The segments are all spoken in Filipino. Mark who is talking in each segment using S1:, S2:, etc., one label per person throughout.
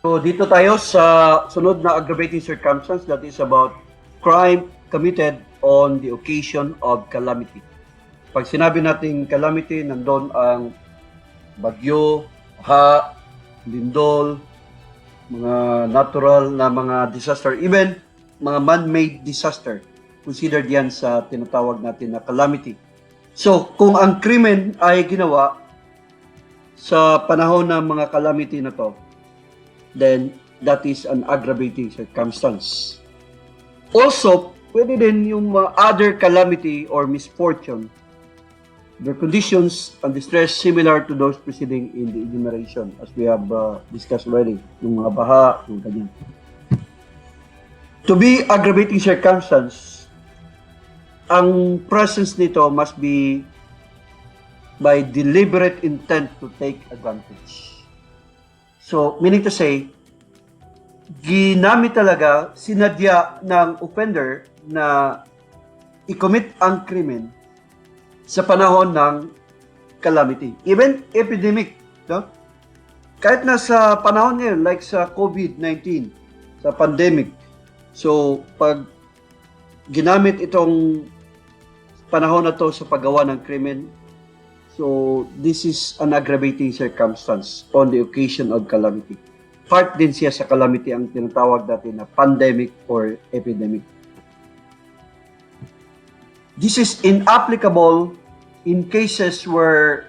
S1: So dito tayo sa sunod na aggravating circumstance, that is about crime committed on the occasion of calamity. Pag sinabi natin calamity, nandun ang bagyo, baha, lindol, mga natural na mga disaster, even mga man-made disaster, considered yan sa tinatawag natin na calamity. So kung ang krimen ay ginawa sa panahon ng mga calamity na to, then that is an aggravating circumstance. Also, pwede din yung other calamity or misfortune, the conditions and distress similar to those preceding in the enumeration, as we have discussed already, yung mga baha, yung ganyan. To be aggravating circumstance, ang presence nito must be by deliberate intent to take advantage. So, meaning to say, ginamit talaga, sinadya ng offender na i-commit ang krimen sa panahon ng calamity. Even epidemic, no? Kahit na sa panahon ngayon, like sa COVID-19, sa pandemic. So, pag ginamit itong panahon na to sa paggawa ng krimen, so, this is an aggravating circumstance on the occasion of calamity. Part din siya sa calamity ang tinatawag natin na pandemic or epidemic. This is inapplicable in cases where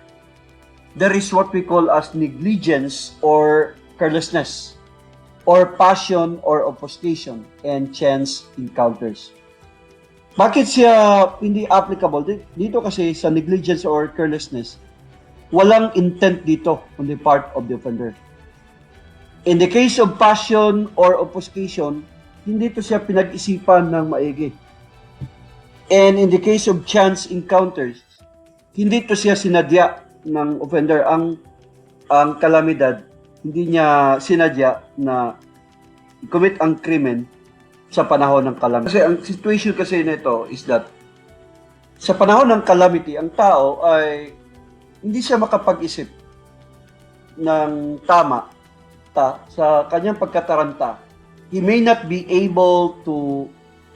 S1: there is what we call as negligence or carelessness, or passion or obfuscation and chance encounters. Bakit siya hindi applicable? Dito kasi sa negligence or carelessness, walang intent dito on the part of the offender. In the case of passion or obfuscation, hindi to siya pinag-isipan ng maigi. And in the case of chance encounters, hindi to siya sinadya ng offender. Ang kalamidad, hindi niya sinadya na i-commit ang krimen sa panahon ng calamity. Kasi ang situation kasi nito is that sa panahon ng calamity, ang tao ay hindi siya makapag-isip ng tama sa kanyang pagkataranta. He may not be able to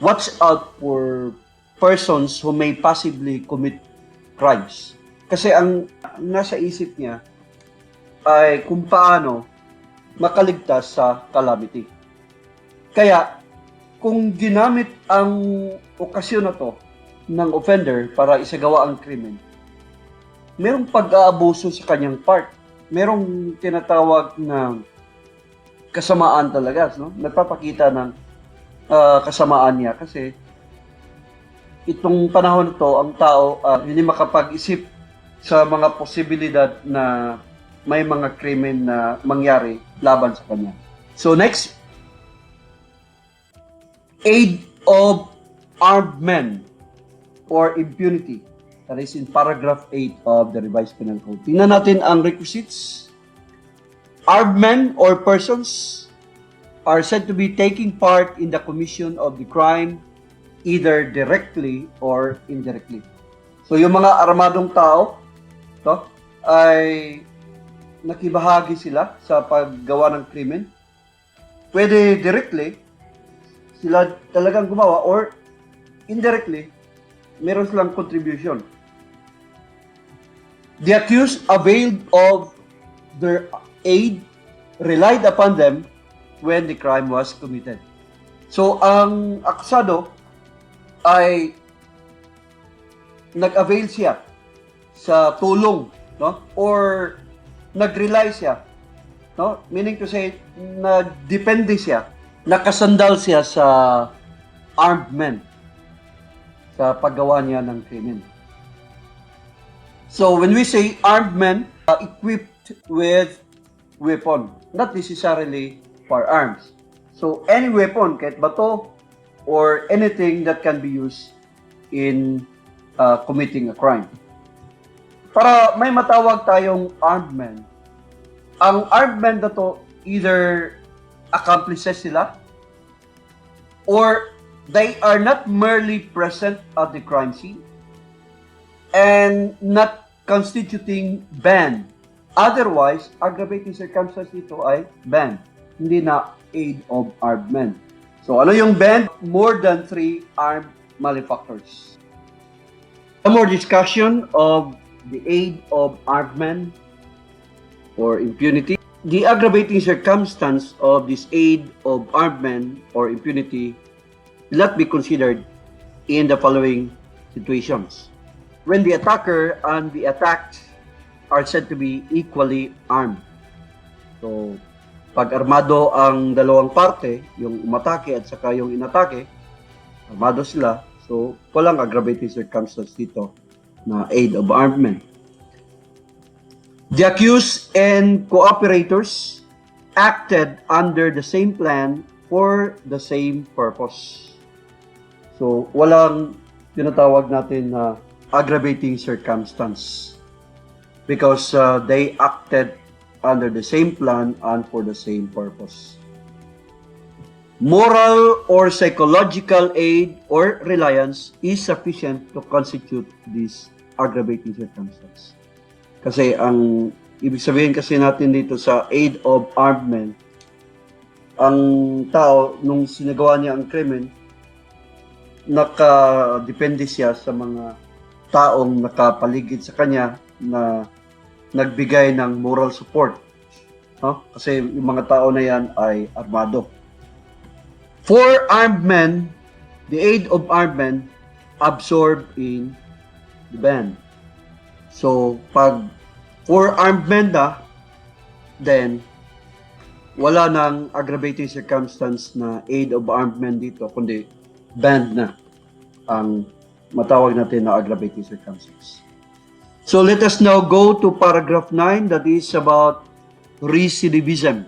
S1: watch out for persons who may possibly commit crimes. Kasi ang nasa isip niya ay kung paano makaligtas sa calamity. Kaya, kung ginamit ang okasyon na to ng offender para isagawa ang krimen, merong pag-aabuso sa kanyang part. Merong tinatawag na kasamaan talaga, no? Nagpapakita ng kasamaan niya kasi itong panahon to, ang tao hindi makapag-isip sa mga posibilidad na may mga krimen na mangyari laban sa kanya. So next, aid of armed men or impunity. That is in paragraph 8 of the Revised Penal Code. Tingnan natin ang requisites. Armed men or persons are said to be taking part in the commission of the crime either directly or indirectly. So yung mga armadong tao, ay nakibahagi sila sa paggawa ng krimen. Pwede directly, sila talagang gumawa, or indirectly, meron silang contribution. The accused availed of their aid, relied upon them when the crime was committed. So, ang akusado ay nag-avail siya sa tulong, no? Or nag-rely siya, no? Meaning to say, nagdepende siya, nakasandal siya sa armed men sa paggawa niya ng krimen. So when we say armed men, equipped with weapon, not necessarily firearms. So any weapon, kahit bato or anything that can be used in committing a crime. Para may matawag tayong armed men, ang armed men na to, either accomplices sila, or they are not merely present at the crime scene and not constituting band. Otherwise, aggravating circumstance dito ay band. hindi na aid of armed men. So ano yung band? More than 3 armed malefactors. Some more discussion of the aid of armed men or impunity. The aggravating circumstance of this aid of armed men or impunity will not be considered in the following situations. When the attacker and the attacked are said to be equally armed. So, pag armado ang dalawang parte, yung umatake at saka yung inatake, armado sila, so walang aggravating circumstance dito na aid of armed men. The accused and cooperators acted under the same plan for the same purpose. So, walang tinatawag natin na aggravating circumstance because they acted under the same plan and for the same purpose. Moral or psychological aid or reliance is sufficient to constitute this aggravating circumstance. Kasi ang ibig sabihin kasi natin dito sa aid of armed men, ang tao, nung sinagawa niya ang krimen, nakadepende siya sa mga taong nakapaligid sa kanya na nagbigay ng moral support. Kasi yung mga tao na yan ay armado. For armed men, the aid of armed men absorbed in the band. So, pag for armed men na, then wala nang aggravating circumstance na aid of armed men dito, kundi band na ang matawag natin na aggravating circumstance. So, let us now go to paragraph 9 that is about recidivism.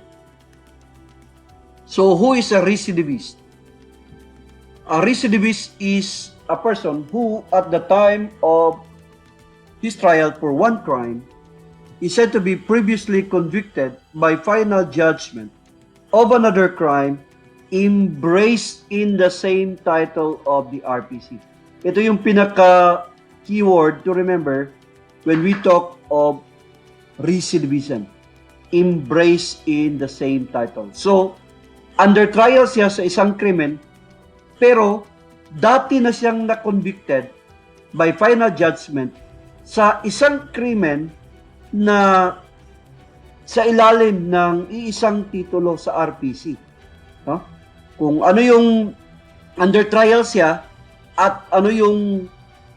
S1: So, who is a recidivist? A recidivist is a person who, at the time of his trial for one crime, is said to be previously convicted by final judgment of another crime embraced in the same title of the RPC. Ito yung pinaka-keyword to remember when we talk of recidivism. Embraced in the same title. So, under trial siya sa isang krimen, pero dati na siyang na-convicted by final judgment sa isang krimen na sa ilalim ng iisang titulo sa RPC. Kung ano yung under trial siya at ano yung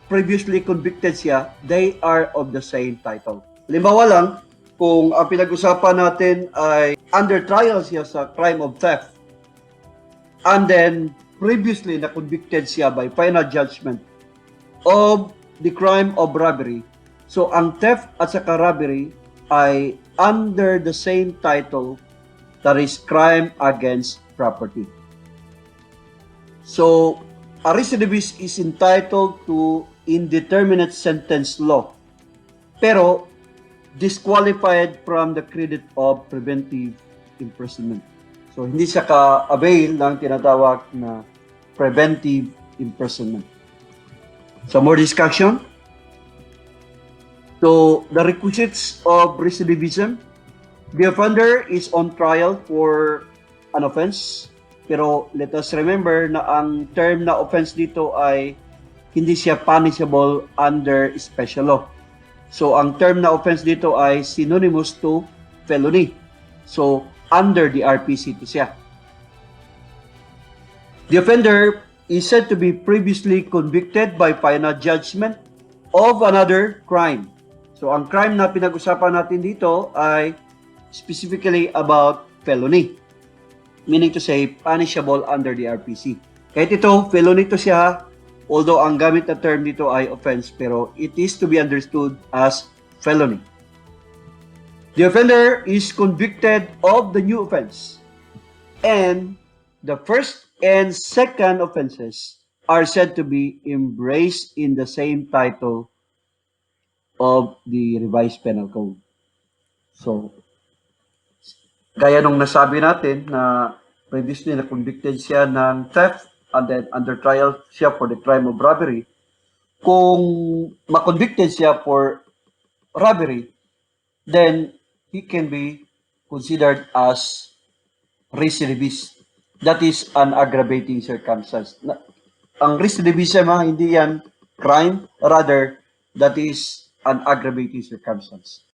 S1: previously convicted siya, they are of the same title. Halimbawa lang, kung ang pinag-usapan natin ay under trial siya sa crime of theft and then previously na convicted siya by final judgment of the crime of robbery. So, ang theft at saka robbery ay under the same title, that is crime against property. So, a recidivist is entitled to indeterminate sentence law, pero disqualified from the credit of preventive imprisonment. So, hindi siya ka-avail ng tinatawag na preventive imprisonment. Some more discussion? So, the requisites of recidivism, the offender is on trial for an offense, pero let us remember na ang term na offense dito ay hindi siya punishable under special law. So, ang term na offense dito ay synonymous to felony. So, under the RPC to siya. The offender is said to be previously convicted by final judgment of another crime. So, ang crime na pinag-usapan natin dito ay specifically about felony. Meaning to say, punishable under the RPC. Kahit ito, felony to siya, although ang gamit na term dito ay offense, pero it is to be understood as felony. The offender is convicted of the new offense. And the first and second offenses are said to be embraced in the same title of the revised penal code. So, gaya nung nasabi natin na previously na convicted siya ng theft and then under trial siya for the crime of robbery, kung ma-convicted siya for robbery, then he can be considered as recidivist. That is an aggravating circumstance. Ang recidivism, hindi yan crime, rather, that is an aggravating circumstance.